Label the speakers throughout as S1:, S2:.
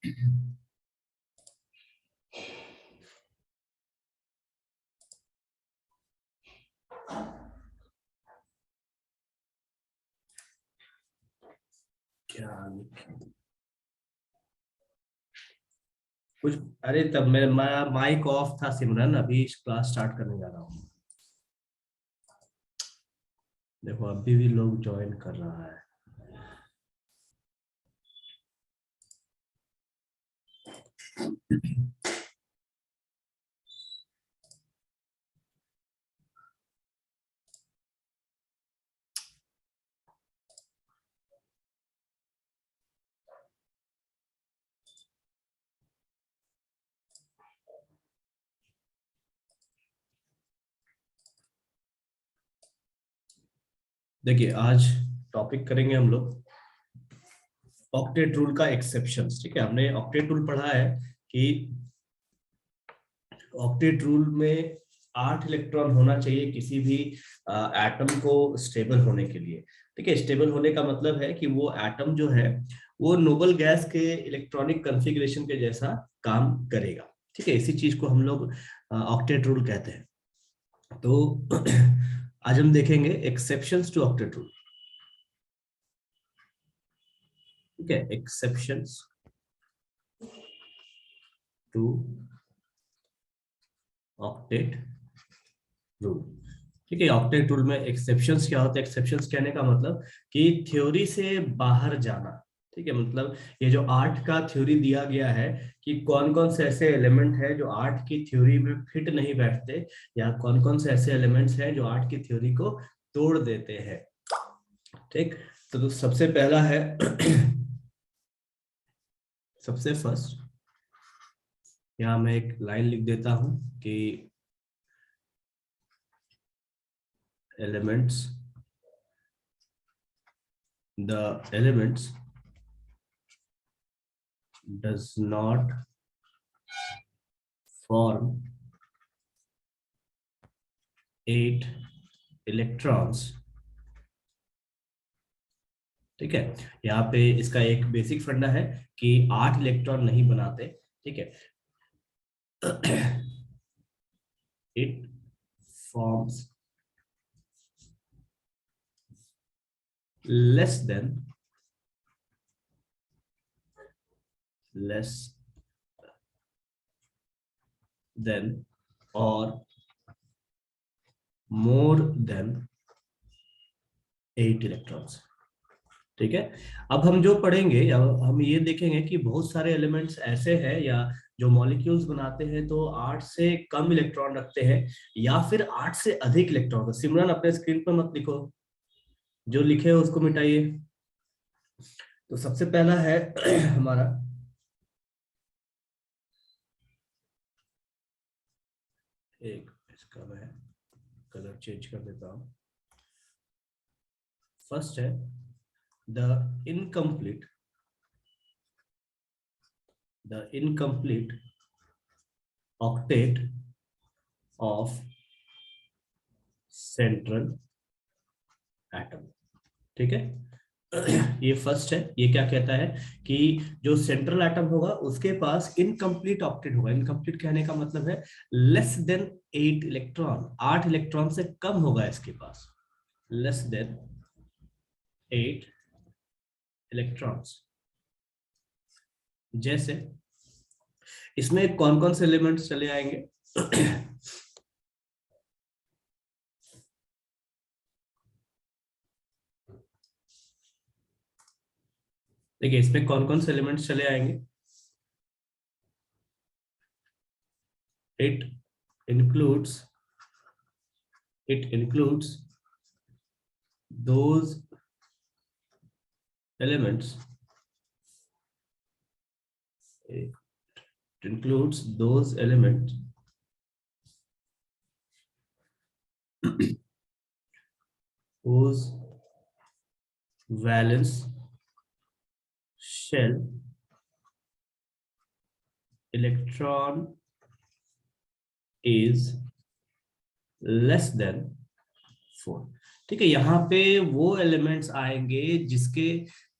S1: क्या कुछ, अरे तब मेरा माइक ऑफ था सिमरन, अभी क्लास स्टार्ट करने जा रहा हूँ। देखो अभी भी लोग ज्वाइन कर रहा है। देखिए आज टॉपिक करेंगे हम लोग ऑक्टेट रूल का एक्सेप्शंस। ठीक है, हमने ऑक्टेट रूल पढ़ा है कि ऑक्टेट रूल में 8 इलेक्ट्रॉन होना चाहिए किसी भी एटम को स्टेबल होने के लिए। ठीक है, स्टेबल होने का मतलब है कि वो एटम जो है वो नोबल गैस के इलेक्ट्रॉनिक कॉन्फ़िगरेशन के जैसा काम करेगा। ठीक है, इसी चीज को हम लोग ऑक्टेट रूल कहते हैं। तो आज हम देखेंगे एक्सेप्शंस टू ऑक्टेट रूल। ठीक है, एक्सेप्शंस टू ऑक्टेट रूल। ठीक है, ऑक्टेट रूल में एक्सेप्शंस क्या होता है? एक्सेप्शंस कहने का मतलब कि थ्योरी से बाहर जाना। ठीक है, मतलब ये जो 8 का थ्योरी दिया गया है कि कौन कौन से ऐसे एलिमेंट है जो 8 की थ्योरी में फिट नहीं बैठते, या कौन कौन से ऐसे एलिमेंट्स हैं जो 8 की थ्योरी को तोड़ देते हैं। ठीक, तो सबसे पहला है सबसे फर्स्ट, यहाँ मैं एक लाइन लिख देता हूं कि elements the elements does not form 8 electrons। ठीक है, यहाँ पे इसका एक बेसिक फंडा है कि 8 इलेक्ट्रॉन नहीं बनाते। ठीक है, it forms less than or more than 8 electrons. ठीक है, अब हम जो पढ़ेंगे या हम ये देखेंगे कि बहुत सारे एलिमेंट्स ऐसे हैं या जो मॉलिक्यूल्स बनाते हैं तो 8 से कम इलेक्ट्रॉन रखते हैं या फिर 8 से अधिक इलेक्ट्रॉन। सिमरन अपने स्क्रीन पर मत लिखो, जो लिखे हो उसको मिटाइए। तो सबसे पहला है हमारा एक, इसका मैं कलर चेंज कर देता हूं। फर्स्ट है the incomplete octet of central atom। ठीक है, ये फर्स्ट है। ये क्या कहता है कि जो सेंट्रल एटम होगा उसके पास इनकम्प्लीट ऑक्टेट होगा। इनकम्प्लीट कहने का मतलब है लेस देन 8 इलेक्ट्रॉन, 8 इलेक्ट्रॉन से कम होगा इसके पास, लेस देन 8 इलेक्ट्रॉन्स। जैसे इसमें कौन कौन से एलिमेंट्स चले आएंगे? देखिए इसमें कौन कौन से एलिमेंट्स चले आएंगे। it includes those elements, it includes those elements whose valence shell electron is less than 4। ठीक है, यहाँ पे वो एलिमेंट्स आएंगे जिसके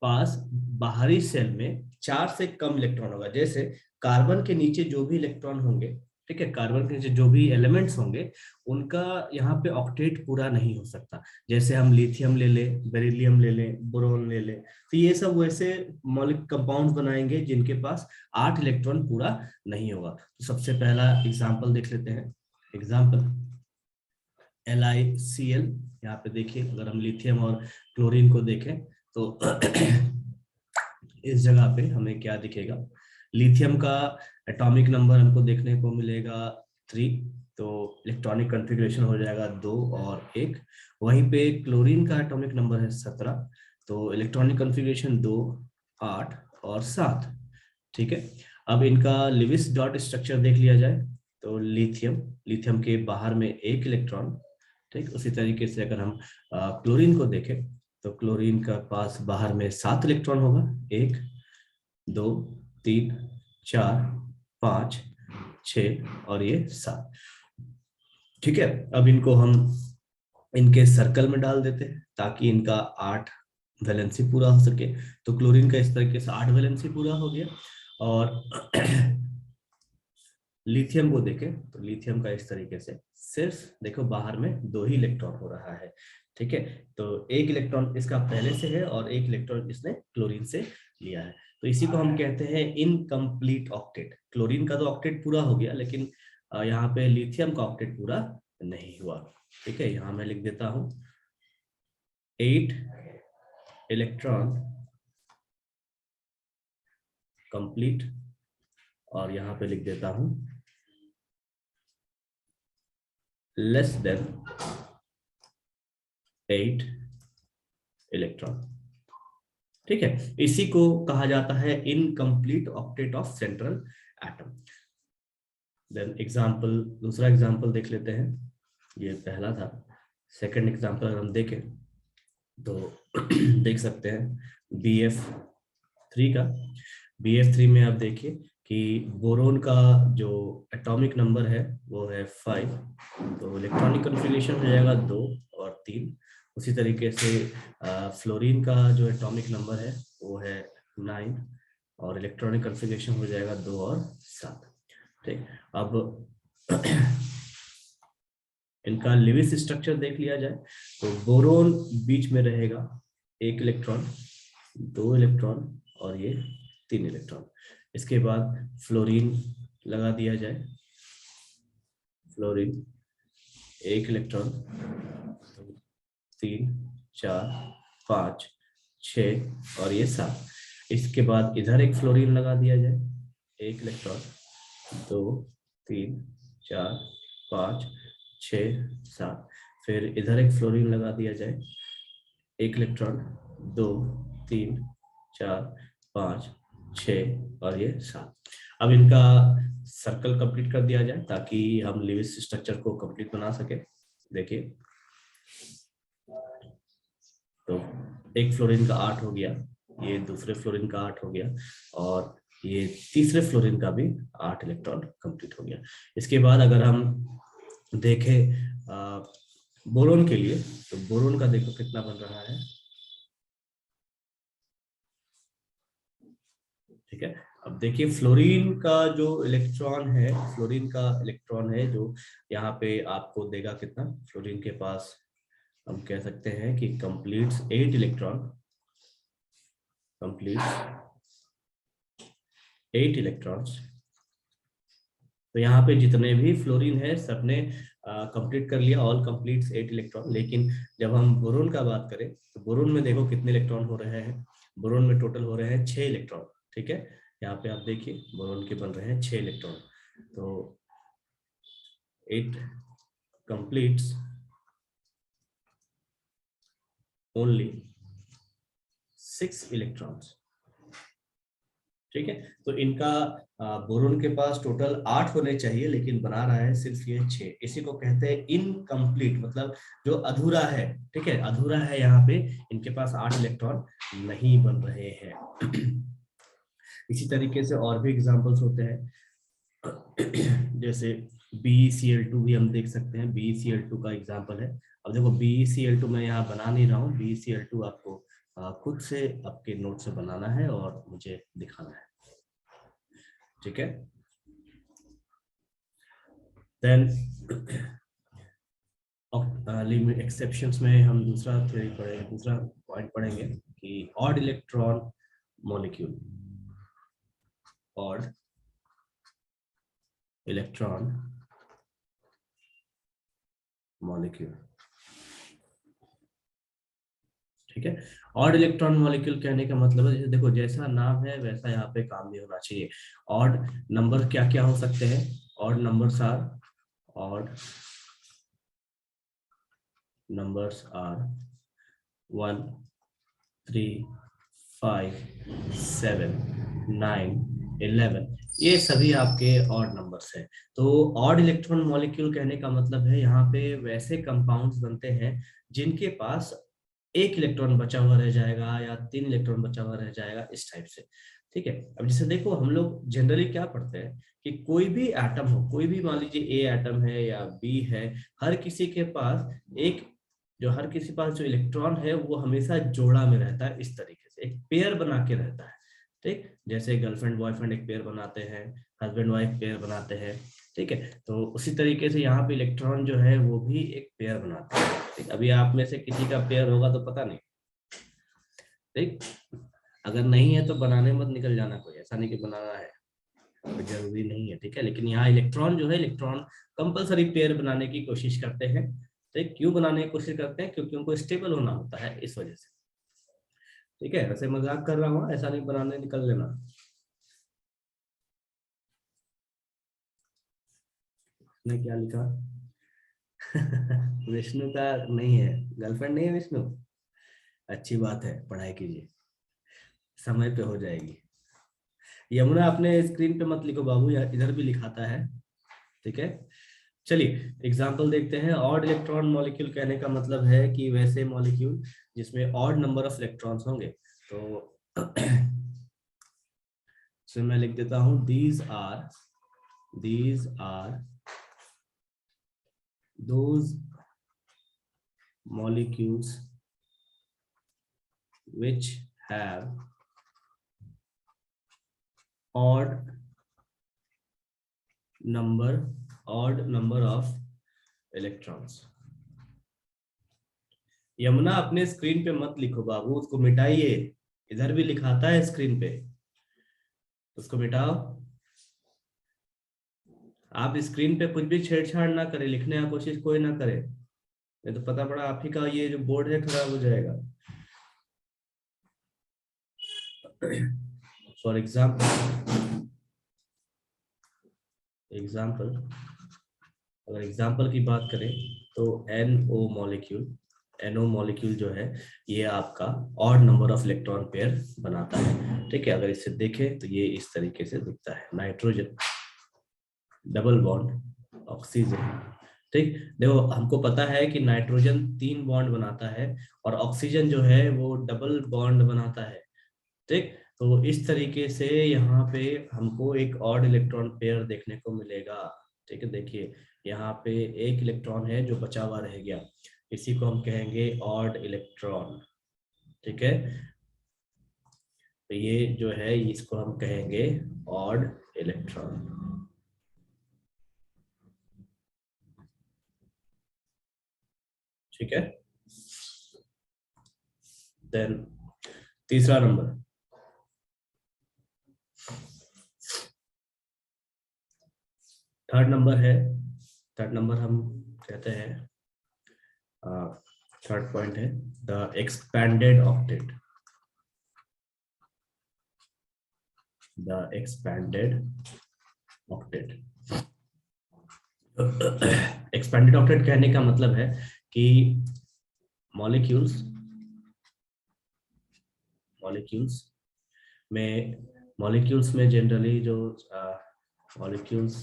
S1: पास बाहरी सेल में 4 से कम इलेक्ट्रॉन होगा। जैसे कार्बन के नीचे जो भी इलेक्ट्रॉन होंगे, ठीक है, कार्बन के नीचे जो भी एलिमेंट्स होंगे उनका यहाँ पे ऑक्टेट पूरा नहीं हो सकता। जैसे हम लिथियम ले ले, बेरिलियम ले ले, बोरोन ले ले, तो ये सब वैसे मॉलिक्यूलर कंपाउंड्स बनाएंगे जिनके पास 8 इलेक्ट्रॉन पूरा नहीं होगा। तो सबसे पहला एग्जांपल देख लेते हैं। एग्जांपल LiCl, यहाँ पे देखिए अगर हम लिथियम और क्लोरीन को देखें तो इस जगह पे हमें क्या दिखेगा, लिथियम का एटॉमिक नंबर हमको देखने को मिलेगा 3, तो इलेक्ट्रॉनिक कॉन्फ़िगरेशन हो जाएगा 2 और 1। वहीं पे क्लोरीन का एटॉमिक नंबर है 17, तो इलेक्ट्रॉनिक कॉन्फ़िगरेशन 2, 8 और 7। ठीक है, अब इनका लिविस डॉट स्ट्रक्चर देख लिया जाए तो लिथियम के बाहर में 1 इलेक्ट्रॉन, ठीक। उसी तरीके से अगर हम क्लोरीन को देखें तो क्लोरीन का पास बाहर में 7 इलेक्ट्रॉन होगा, 1 2 3 4 5 6 और ये 7। ठीक है, अब इनको हम इनके सर्कल में डाल देते हैं ताकि इनका 8 वैलेंसी पूरा हो सके। तो क्लोरीन का इस तरीके से 8 वैलेंसी पूरा हो गया। और लिथियम को देखें तो लिथियम का इस तरीके से सिर्फ देखो बाहर में 2 ही इलेक्ट्रॉन हो रहा है। ठीक है, तो 1 इलेक्ट्रॉन इसका पहले से है और 1 इलेक्ट्रॉन इसने क्लोरीन से लिया है। तो इसी को हम कहते हैं इनकम्प्लीट ऑक्टेट। क्लोरीन का तो ऑक्टेट पूरा हो गया, लेकिन यहाँ पे लिथियम का ऑक्टेट पूरा नहीं हुआ। ठीक है, यहाँ मैं लिख देता हूँ 8 इलेक्ट्रॉन कंप्लीट, और यहाँ पे लिख देता हूँ लेस देन 8 इलेक्ट्रॉन। ठीक है, इसी को कहा जाता है incomplete octet of central atom. Then example, दूसरा एग्जांपल देख लेते हैं। ये पहला था। सेकंड एग्जांपल अगर हम देखें तो देख सकते हैं BF3 का। BF3 में आप देखिए कि बोरोन का जो एटॉमिक नंबर है वो है 5, तो इलेक्ट्रॉनिक कॉन्फ़िगरेशन हो जाएगा 2 और 3। उसी तरीके से फ्लोरीन का जो एटॉमिक नंबर है वो है 9 और इलेक्ट्रॉनिक कॉन्फ़िगरेशन हो जाएगा 2 और 7। ठीक, अब इनका लिविस स्ट्रक्चर देख लिया जाए तो बोरोन बीच में रहेगा, 1 इलेक्ट्रॉन, 2 इलेक्ट्रॉन और ये 3 इलेक्ट्रॉन। इसके बाद फ्लोरीन लगा दिया जाए, फ्लोरीन 1 इलेक्ट्रॉन, 3 4 5 6 और ये 7। इसके बाद इधर एक फ्लोरीन लगा दिया जाए, 1 इलेक्ट्रॉन, 2 3 4 5 6 7। फिर इधर एक फ्लोरीन लगा दिया जाए, 1 इलेक्ट्रॉन, 2 3 4 5 6 और ये 7। अब इनका सर्कल कंप्लीट कर दिया जाए ताकि हम लिविस स्ट्रक्चर को कंप्लीट बना सके। देखिए, तो एक फ्लोरीन का 8 हो गया, ये दूसरे फ्लोरीन का 8 हो गया और ये तीसरे फ्लोरीन का भी 8 इलेक्ट्रॉन कंप्लीट हो गया। इसके बाद अगर हम देखें बोरोन के लिए, तो बोरोन का देखो कितना बन रहा है। ठीक है, अब देखिए फ्लोरीन का जो इलेक्ट्रॉन है, फ्लोरीन का इलेक्ट्रॉन है जो यहाँ पे आपको देगा कितना। फ्लोरीन के पास हम कह सकते हैं कि कंप्लीट्स 8 इलेक्ट्रॉन, कंप्लीट्स 8 इलेक्ट्रॉन्स। तो यहाँ पे जितने भी फ्लोरीन है सबने कंप्लीट कर लिया, ऑल कंप्लीट्स 8 इलेक्ट्रॉन। लेकिन जब हम बोरोन का बात करें तो बोरोन में देखो कितने इलेक्ट्रॉन हो रहे हैं। बोरोन में टोटल हो रहे हैं 6 इलेक्ट्रॉन। ठीक है, यहाँ पे आप देखिए बोरोन के बन रहे हैं 6 इलेक्ट्रॉन। तो इट कंप्लीट्स ओनली 6 इलेक्ट्रॉन्स। ठीक है, तो इनका बोरोन के पास टोटल 8 होने चाहिए लेकिन बना रहा है सिर्फ ये 6। इसी को कहते हैं इनकम्प्लीट, मतलब जो अधूरा है। ठीक है, अधूरा है, यहाँ पे इनके पास 8 इलेक्ट्रॉन नहीं बन रहे हैं। इसी तरीके से और भी एग्जांपल्स होते हैं, जैसे BeCl2 भी हम देख सकते हैं। BeCl2 का एग्जांपल है, अब देखो BeCl2 मैं यहाँ बना नहीं रहा हूँ, BeCl2 आपको खुद से आपके नोट से बनाना है और मुझे दिखाना है, ठीक है। देन लिमिट एक्सेप्शंस में हम दूसरा थ्योरी पढ़ेंगे, दूसरा पॉइंट पढ़ेंगे कि odd electron molecule, odd electron molecule, ठीक है। ऑड इलेक्ट्रॉन मॉलिक्यूल कहने का मतलब है, देखो जैसा नाम है वैसा यहाँ पे काम भी होना चाहिए। ऑड नंबर क्या क्या हो सकते हैं? Odd numbers are, odd numbers are 1, 3, 5, 7, 9, 11, ये सभी आपके ऑड नंबर्स है। तो ऑड इलेक्ट्रॉन मॉलिक्यूल कहने का मतलब है यहाँ पे वैसे कंपाउंड्स बनते हैं जिनके पास एक इलेक्ट्रॉन बचा हुआ रह जाएगा या 3 इलेक्ट्रॉन बचा हुआ रह जाएगा, इस टाइप से, ठीक है। अब जैसे देखो हम लोग जनरली क्या पढ़ते हैं कि कोई भी एटम हो, कोई भी मान लीजिए ए एटम है या बी है, हर किसी के पास एक, जो हर किसी पास जो इलेक्ट्रॉन है वो हमेशा जोड़ा में रहता है, इस तरीके से एक पेयर बना के रहता है, ठीक। जैसे गर्लफ्रेंड बॉयफ्रेंड एक पेयर बनाते हैं, हस्बैंड वाइफ पेयर बनाते हैं, ठीक है। तो उसी तरीके से यहाँ पे इलेक्ट्रॉन जो है वो भी एक पेयर बनाते हैं, ठीक। अभी आप में से किसी का पेयर होगा तो पता नहीं, ठीक। अगर नहीं है तो बनाने मत निकल जाना, कोई ऐसा नहीं कि बनाना है, कोई जरूरी नहीं है, ठीक है। लेकिन यहाँ इलेक्ट्रॉन जो है, इलेक्ट्रॉन कंपलसरी पेयर बनाने की कोशिश करते हैं, ठीक। क्यों बनाने की कोशिश करते हैं? क्योंकि उनको स्टेबल होना होता है, इस वजह से, ठीक है। वैसे मजाक कर रहा हूँ, ऐसा नहीं बनाने निकल लेना। ने क्या लिखा? विष्णु का नहीं है, गर्लफ्रेंड नहीं है विष्णु। अच्छी बात है, पढ़ाई कीजिए, समय पे हो जाएगी। यमुना अपने स्क्रीन पे मत लिखो बाबू, यार इधर भी लिखाता है, ठीक है। चलिए एग्जाम्पल देखते हैं। ऑड इलेक्ट्रॉन मॉलिक्यूल कहने का मतलब है कि वैसे मॉलिक्यूल जिसमें ऑड नंबर ऑफ इलेक्ट्रॉन्स होंगे। तो मैं लिख देता हूं, these are those molecules which have odd number of electrons। Yamuna अपने स्क्रीन पे मत लिखो बाबू, उसको मिटाइए, इधर भी लिखाता है स्क्रीन पे, उसको मिटाओ। आप स्क्रीन पे कुछ भी छेड़छाड़ ना करें, लिखने की कोशिश कोई ना करे, नहीं तो पता पड़ा आप ही का ये जो बोर्ड है खराब हो जाएगा। फॉर एग्जाम्पल अगर एग्जाम्पल की बात करें तो NO मॉलिक्यूल जो है ये आपका odd number of electron pair बनाता है, ठीक है। अगर इसे देखें तो ये इस तरीके से दिखता है, नाइट्रोजन डबल बॉन्ड ऑक्सीजन, ठीक। देखो हमको पता है कि नाइट्रोजन 3 बॉन्ड बनाता है और ऑक्सीजन जो है वो डबल बॉन्ड बनाता है, ठीक। तो इस तरीके से यहाँ पे हमको एक ऑड इलेक्ट्रॉन पेयर देखने को मिलेगा, ठीक है। देखिए यहाँ पे एक इलेक्ट्रॉन है जो बचा हुआ रह गया, इसी को हम कहेंगे ऑड इलेक्ट्रॉन, ठीक है। तो ये जो है इसको हम कहेंगे ऑड इलेक्ट्रॉन, ठीक है। देन तीसरा नंबर, थर्ड नंबर हम कहते हैं, थर्ड पॉइंट है the expanded octet, the expanded octet. Expanded octet कहने का मतलब है कि मॉलिक्यूल्स में जनरली जो मॉलिक्यूल्स,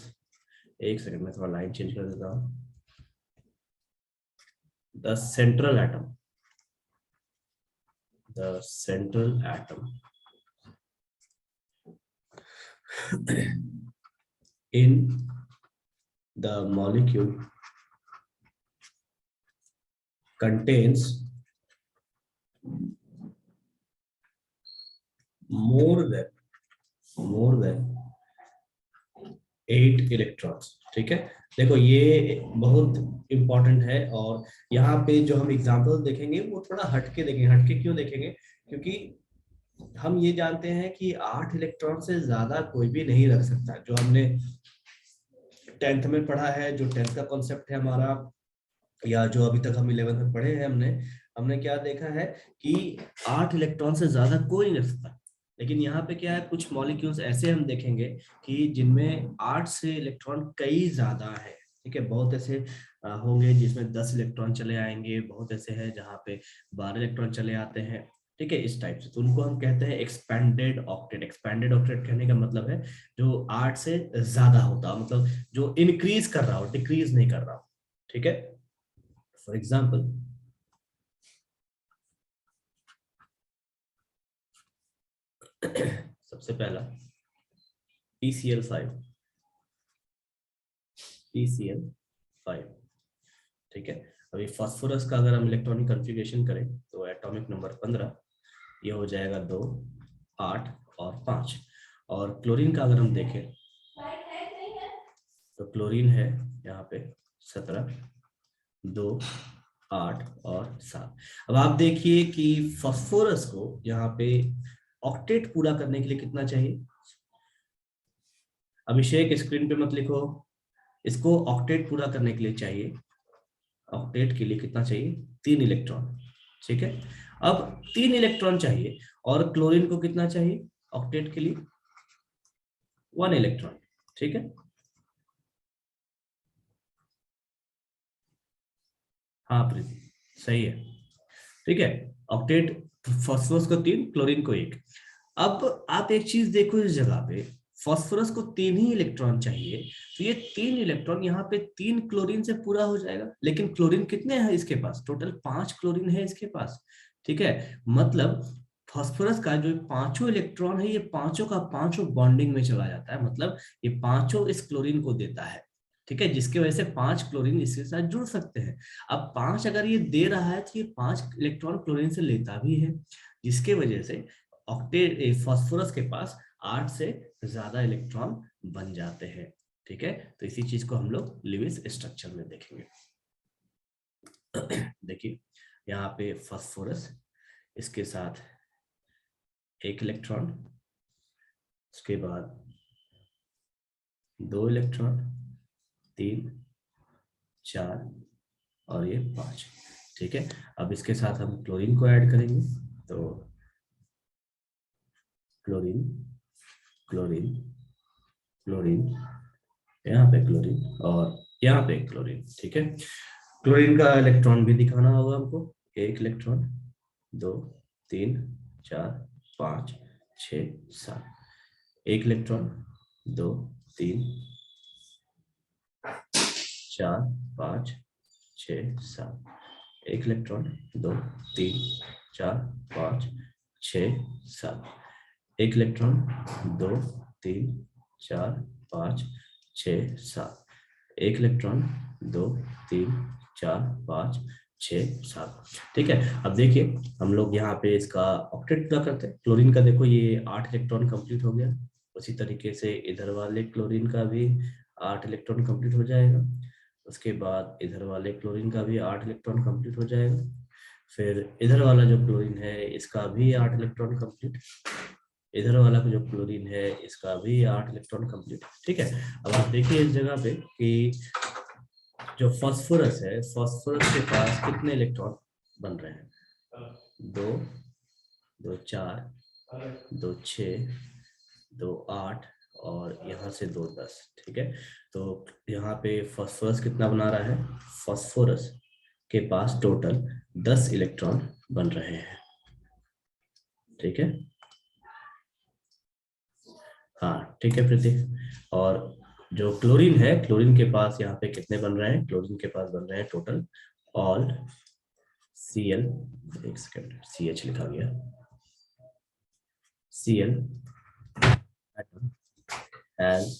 S1: एक सेकंड में थोड़ा लाइन चेंज कर देता हूँ। The central atom in the molecule contains more than 8 electrons. ठीक है, देखो ये बहुत इंपॉर्टेंट है। और यहाँ पे जो हम एग्जांपल देखेंगे वो थोड़ा हटके देखेंगे। हटके क्यों देखेंगे? क्योंकि हम ये जानते हैं कि 8 इलेक्ट्रॉन से ज्यादा कोई भी नहीं रख सकता। जो हमने 10th में पढ़ा है, जो 10th का कॉन्सेप्ट है हमारा, या जो अभी तक हम 11th में पढ़े हैं, हमने क्या देखा है कि 8 इलेक्ट्रॉन से ज्यादा कोई नहीं रख सकता। लेकिन यहाँ पे क्या है, कुछ मॉलिक्यूल्स ऐसे हम देखेंगे कि जिनमें 8 से इलेक्ट्रॉन कई ज्यादा है। ठीक है, बहुत ऐसे होंगे जिसमें 10 इलेक्ट्रॉन चले आएंगे, बहुत ऐसे हैं जहाँ पे 12 इलेक्ट्रॉन चले आते हैं। ठीक है, इस टाइप से, तो उनको हम कहते हैं एक्सपेंडेड ऑक्टेट। एक्सपेंडेड ऑक्टेट कहने का मतलब है जो 8 से ज्यादा होता, मतलब जो इंक्रीज कर रहा हो, डिक्रीज नहीं कर रहा हो। ठीक है, फॉर एग्जाम्पल सबसे पहला PCl5, PCl5। ठीक है, अभी फास्फोरस का अगर हम इलेक्ट्रॉनिक कॉन्फ़िगरेशन करें तो एटॉमिक नंबर 15, ये हो जाएगा 2, 8 और 5। और क्लोरीन का अगर हम देखें तो क्लोरीन है यहाँ पे 17, 2, 8 और 7। अब आप देखिए कि फास्फोरस को यहाँ पे ऑक्टेट पूरा करने के लिए कितना चाहिए? अभिषेक स्क्रीन पे मत लिखो, इसको ऑक्टेट पूरा करने के लिए चाहिए, ऑक्टेट के लिए कितना चाहिए? 3 इलेक्ट्रॉन। ठीक है, अब 3 इलेक्ट्रॉन चाहिए, और क्लोरीन को कितना चाहिए ऑक्टेट के लिए? 1 इलेक्ट्रॉन। ठीक है, हाँ प्रीति, सही है। ठीक है, ऑक्टेट फास्फोरस को 3, क्लोरीन को 1। अब आप एक चीज देखो, इस जगह पे फास्फोरस को 3 ही इलेक्ट्रॉन चाहिए, तो ये 3 इलेक्ट्रॉन यहाँ पे 3 क्लोरीन से पूरा हो जाएगा। लेकिन क्लोरीन कितने हैं इसके पास? टोटल 5 क्लोरीन है इसके पास। ठीक है, मतलब फास्फोरस का जो पांचों इलेक्ट्रॉन है, ये पांचों का पांचों बॉन्डिंग में चला जाता है, मतलब ये पांचों इस क्लोरीन को देता है। ठीक है, जिसके वजह से 5 क्लोरीन इसके साथ जुड़ सकते हैं। अब 5 अगर ये दे रहा है तो ये 5 इलेक्ट्रॉन क्लोरीन से लेता भी है, जिसके वजह से ऑक्टेट फास्फोरस के पास 8 से ज्यादा इलेक्ट्रॉन बन जाते हैं। ठीक है, तो इसी चीज को हम लोग लिविस स्ट्रक्चर में देखेंगे। देखिए यहाँ पे फास्फोरस, इसके साथ 1 इलेक्ट्रॉन, उसके बाद 2 इलेक्ट्रॉन, 3, 4 और ये 5। ठीक है, अब इसके साथ हम क्लोरीन को ऐड करेंगे, तो क्लोरीन, क्लोरीन, क्लोरीन, यहाँ पे क्लोरीन और यहाँ पे क्लोरीन। ठीक है, क्लोरीन का इलेक्ट्रॉन भी दिखाना होगा हमको। 1 electron, 2, 3, 4, 5, 6, 7। 1 electron, 2, 3, 4, 5, 6, 7। 1 electron, 2, 3, 4, 5, 6, 7। 1 electron, 2, 3, 4, 5, 6, 7। 1 electron, 2, 3, 4, 5, 6, 7। ठीक है, अब देखिए हम लोग यहाँ पे इसका ऑक्टेट पूरा करते हैं। क्लोरीन का देखो ये 8 इलेक्ट्रॉन कंप्लीट हो गया, उसी तरीके से इधर वाले क्लोरीन का भी 8 इलेक्ट्रॉन कंप्लीट हो जाएगा। उसके बाद इधर वाले क्लोरीन का भी 8 इलेक्ट्रॉन कंप्लीट हो जाएगा। फिर इधर वाला जो क्लोरीन है इसका भी 8 इलेक्ट्रॉन कंप्लीट, इधर वाला जो क्लोरीन है इसका भी 8 इलेक्ट्रॉन कंप्लीट। ठीक है, अब आप देखिए इस जगह पे कि जो फास्फोरस है, फास्फोरस के पास कितने इलेक्ट्रॉन बन रहे हैं? 2, 2, 4, 2, 6, 2, 8 और यहाँ से 2, 10। ठीक है, तो यहाँ पे फास्फोरस कितना बना रहा है? फास्फोरस के पास टोटल 10 इलेक्ट्रॉन बन रहे हैं। ठीक है, हाँ ठीक है प्रतीक। और जो क्लोरीन है, क्लोरीन के पास यहाँ पे कितने बन रहे हैं? क्लोरीन के पास बन रहे हैं टोटल ऑल Cl, एक सेकेंड, CH लिखा गया, Cl atom has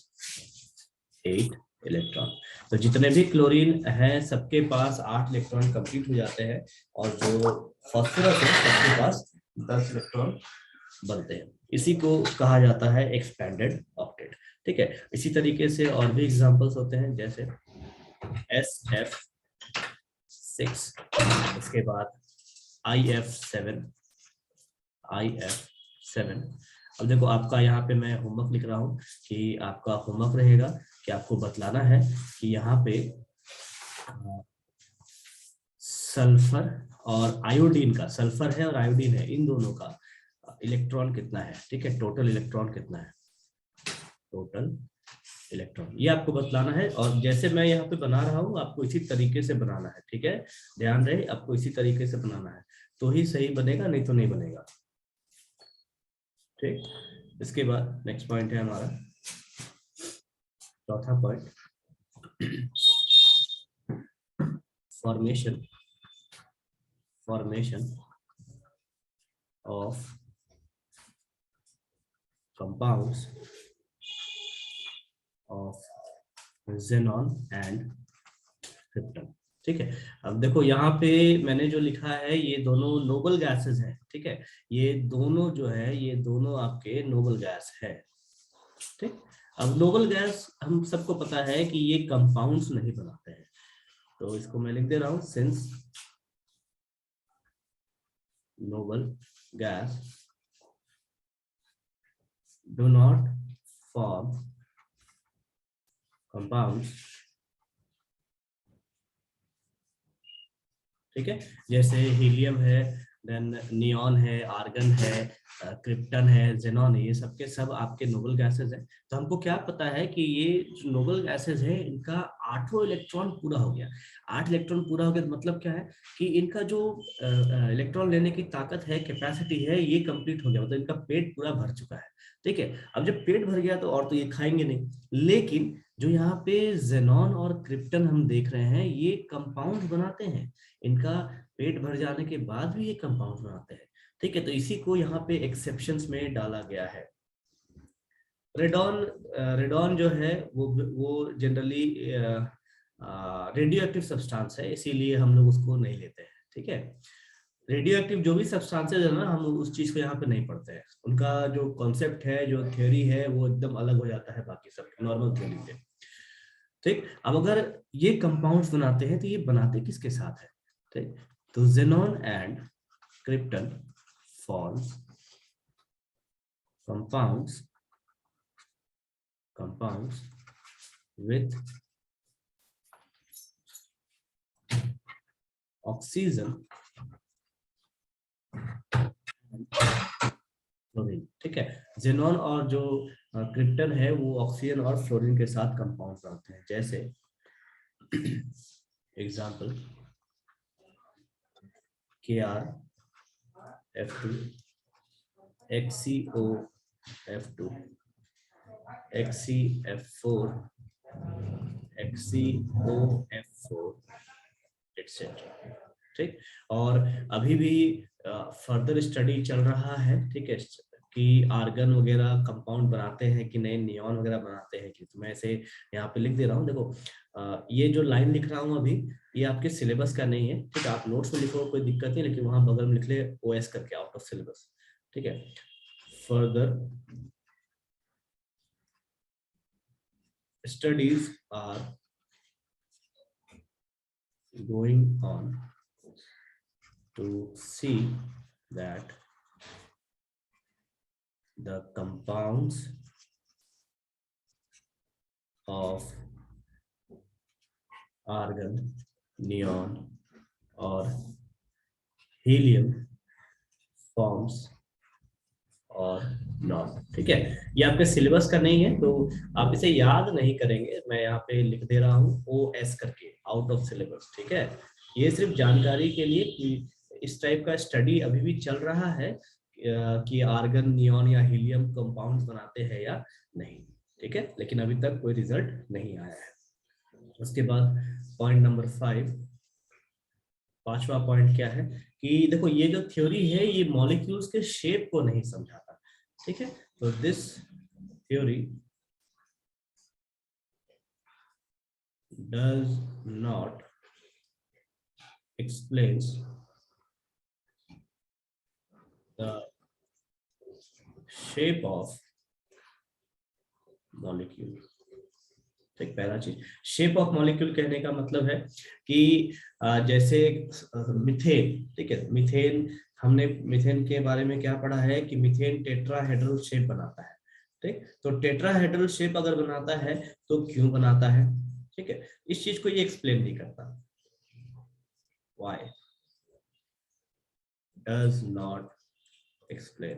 S1: 8 इलेक्ट्रॉन। तो जितने भी क्लोरीन हैं सबके पास 8 इलेक्ट्रॉन कंप्लीट हो जाते हैं, और जो फास्फोरस है सबके पास 10 इलेक्ट्रॉन बनते हैं। इसी को कहा जाता है एक्सपेंडेड ऑक्टेट। ठीक है, इसी तरीके से और भी एग्जांपल्स होते हैं, जैसे SF6, उसके बाद IF7। अब देखो आपका यहाँ पे मैं होमवर्क लिख रहा हूँ कि आपका होमवर्क रहेगा कि आपको बतलाना है कि यहाँ पे सल्फर और आयोडीन का, सल्फर है और आयोडीन है, इन दोनों का इलेक्ट्रॉन कितना है। ठीक है, टोटल इलेक्ट्रॉन कितना है, टोटल इलेक्ट्रॉन, ये आपको बतलाना है। और जैसे मैं यहाँ पे बना रहा हूँ आपको इसी तरीके से बनाना है। ठीक है, ध्यान रहे आपको इसी तरीके से बनाना है, तो ही सही बनेगा, नहीं तो नहीं बनेगा। ठीक, इसके बाद नेक्स्ट पॉइंट है हमारा चौथा point, formation of compounds of xenon and krypton। ठीक है, अब देखो यहाँ पे मैंने जो लिखा है ये दोनों नोबल गैसेस हैं। ठीक है, ये दोनों जो है ये दोनों आपके नोबल गैस है। ठीक, अब नोबल गैस हम सबको पता है कि ये कंपाउंड्स नहीं बनाते हैं, तो इसको मैं लिख दे रहा हूं, since noble gas do not form compounds। ठीक है, जैसे हीलियम है, देन नियॉन है, आर्गन है, क्रिप्टन है, जेनॉन है, ये सब के सब आपके नोबल गैसेस है। तो हमको क्या पता है कि ये जो नोबल गैसेस है इनका 8 इलेक्ट्रॉन पूरा हो गया। 8 इलेक्ट्रॉन पूरा हो गया तो मतलब क्या है कि इनका जो इलेक्ट्रॉन लेने की ताकत है, कैपेसिटी है, ये कंप्लीट हो गया, मतलब इनका पेट पूरा भर चुका है। ठीक है, अब जब पेट भर गया तो और तो ये खाएंगे नहीं, लेकिन जो यहाँ पे जेनॉन और क्रिप्टन हम देख रहे हैं ये कंपाउंड बनाते हैं, इनका पेट भर जाने के बाद भी ये कंपाउंड बनाते हैं। ठीक है, तो इसी को यहाँ पे एक्सेप्शंस में डाला गया है। रेडॉन, रेडॉन जो है वो जनरली रेडियो एक्टिव सब्सटेंस है, इसीलिए हम लोग उसको नहीं लेते हैं। ठीक है, रेडियो एक्टिव जो भी सब्सटेंसेज है ना, हम उस चीज को यहाँ पे नहीं पढ़ते हैं, उनका जो कॉन्सेप्ट है, जो थ्योरी है, वो एकदम अलग हो जाता है बाकी सब नॉर्मल थ्योरी से। ठीक, अब अगर ये कंपाउंड्स बनाते हैं तो ये बनाते किसके साथ है। ठीक, तो xenon and krypton forms compounds with oxygen fluorine. ठीक है, xenon और जो क्रिप्टन है वो ऑक्सीजन और फ्लोरीन के साथ कंपाउंड बनाते हैं, जैसे example KrF2, XCOF2, XCF4, XCOF4 etcetera. ठीक, और अभी भी फर्दर स्टडी चल रहा है। ठीक है, कि आर्गन वगैरह कंपाउंड बनाते हैं कि नहीं, नियॉन वगैरह बनाते हैं कि, तो मैं ऐसे यहाँ पे लिख दे रहा हूँ। देखो ये जो लाइन लिख रहा हूँ अभी, ये आपके सिलेबस का नहीं है। ठीक है, आप नोट्स में लिखो कोई दिक्कत नहीं, लेकिन वहां बगल में लिख ले OS करके, आउट ऑफ सिलेबस। ठीक है, further studies are going on to see that the compounds of argon, neon और helium forms और नॉट। ठीक है, ये आपके सिलेबस का नहीं है तो आप इसे याद नहीं करेंगे, मैं यहाँ पे लिख दे रहा हूँ OS करके, आउट ऑफ सिलेबस। ठीक है, ये सिर्फ जानकारी के लिए कि इस टाइप का स्टडी अभी भी चल रहा है कि आर्गन, नियॉन या हीलियम कंपाउंड्स बनाते हैं या नहीं। ठीक है, लेकिन अभी तक कोई रिजल्ट नहीं आया है। उसके बाद पॉइंट नंबर 5, पांचवा पॉइंट क्या है कि देखो ये जो थ्योरी है ये मॉलिक्यूल्स के शेप को नहीं समझाता। ठीक है, तो this theory does not explains the shape of molecule। ठीक, पहला चीज शेप ऑफ मॉलिक्यूल कहने का मतलब है कि जैसे मिथेन, ठीक है, मिथेन, हमने मिथेन के बारे में क्या पढ़ा है कि मिथेन टेट्राहेड्रल शेप बनाता है। ठीक, तो टेट्राहेड्रल शेप अगर बनाता है तो क्यों बनाता है, ठीक है, इस चीज को ये एक्सप्लेन नहीं करता। Why does not explain।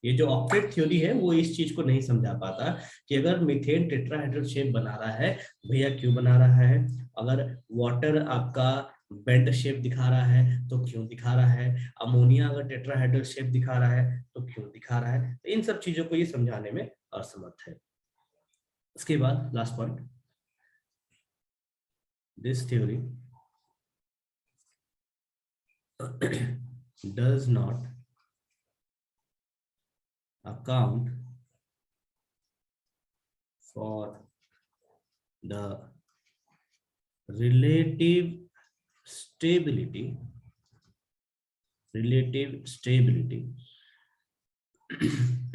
S1: ये जो ऑक्टेट थ्योरी है वो इस चीज को नहीं समझा पाता कि अगर मीथेन टेट्राहेड्रल शेप बना रहा है, भैया क्यों बना रहा है, अगर वाटर आपका बेंड शेप दिखा रहा है तो क्यों दिखा रहा है, अमोनिया अगर टेट्राहेड्रल शेप दिखा रहा है तो क्यों दिखा रहा है। तो इन सब चीजों को ये समझाने में असमर्थ है। उसके बाद last point, this theory does not account for the relative stability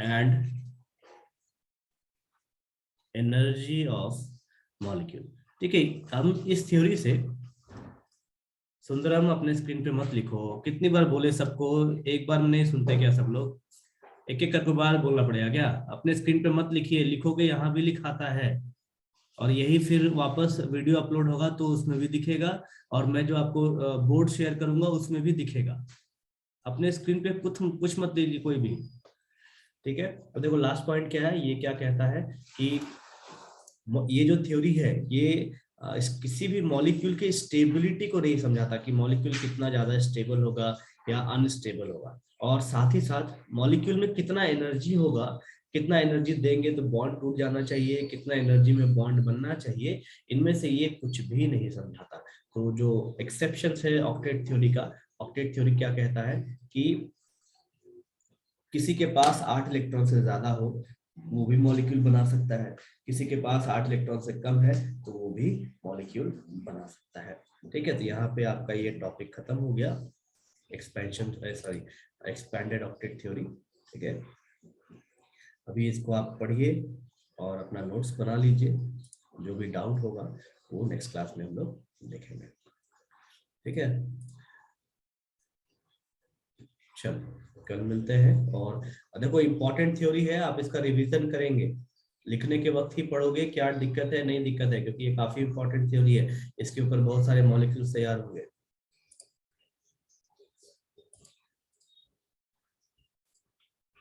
S1: and energy of molecule। ठीक है, हम इस थ्योरी से, सुंदरम अपने स्क्रीन पे मत लिखो, कितनी बार बोले सबको, एक बार नहीं सुनते क्या सब लोग, एक एक करके बार बोलना पड़ेगा क्या। अपने स्क्रीन पे मत लिखिए, लिखोगे यहाँ भी लिखाता है और यही फिर वापस वीडियो अपलोड होगा तो उसमें भी दिखेगा और मैं जो आपको बोर्ड शेयर करूंगा उसमें भी दिखेगा। अपने स्क्रीन पे कुछ मत लीजिए कोई भी, ठीक है। तो देखो लास्ट पॉइंट क्या है, ये क्या कहता है कि ये जो थ्योरी है ये किसी भी मॉलिक्यूल के स्टेबिलिटी को नहीं समझाता कि मॉलिक्यूल कितना ज्यादा स्टेबल होगा या अनस्टेबल होगा, और साथ ही साथ मॉलिक्यूल में कितना एनर्जी होगा, कितना एनर्जी देंगे तो बॉन्ड टूट जाना चाहिए, कितना एनर्जी में बॉन्ड बनना चाहिए, इनमें से ये कुछ भी नहीं समझाता। तो जो एक्सेप्शन है ऑक्टेट थ्योरी का, ऑक्टेट थ्योरी क्या कहता है कि किसी के पास 8 इलेक्ट्रॉन से ज्यादा हो वो भी मॉलिक्यूल बना सकता है, किसी के पास 8 इलेक्ट्रॉन से कम है तो वो भी मॉलिक्यूल बना सकता है। ठीक है, तो यहाँ पे आपका ये टॉपिक खत्म हो गया, एक्सपेंडेड ऑक्टेट थ्योरी। ठीक है, अभी इसको आप पढ़िए और अपना नोट्स बना लीजिए, जो भी डाउट होगा वो नेक्स्ट क्लास में हम लोग देखेंगे। ठीक है, चलो कल मिलते हैं। और देखो इंपॉर्टेंट थ्योरी है, आप इसका रिवीजन करेंगे, लिखने के वक्त ही पढ़ोगे क्या दिक्कत है नहीं दिक्कत है, क्योंकि ये काफी इंपॉर्टेंट थ्योरी है, इसके ऊपर बहुत सारे मॉलिक्यूल्स तैयार होंगे।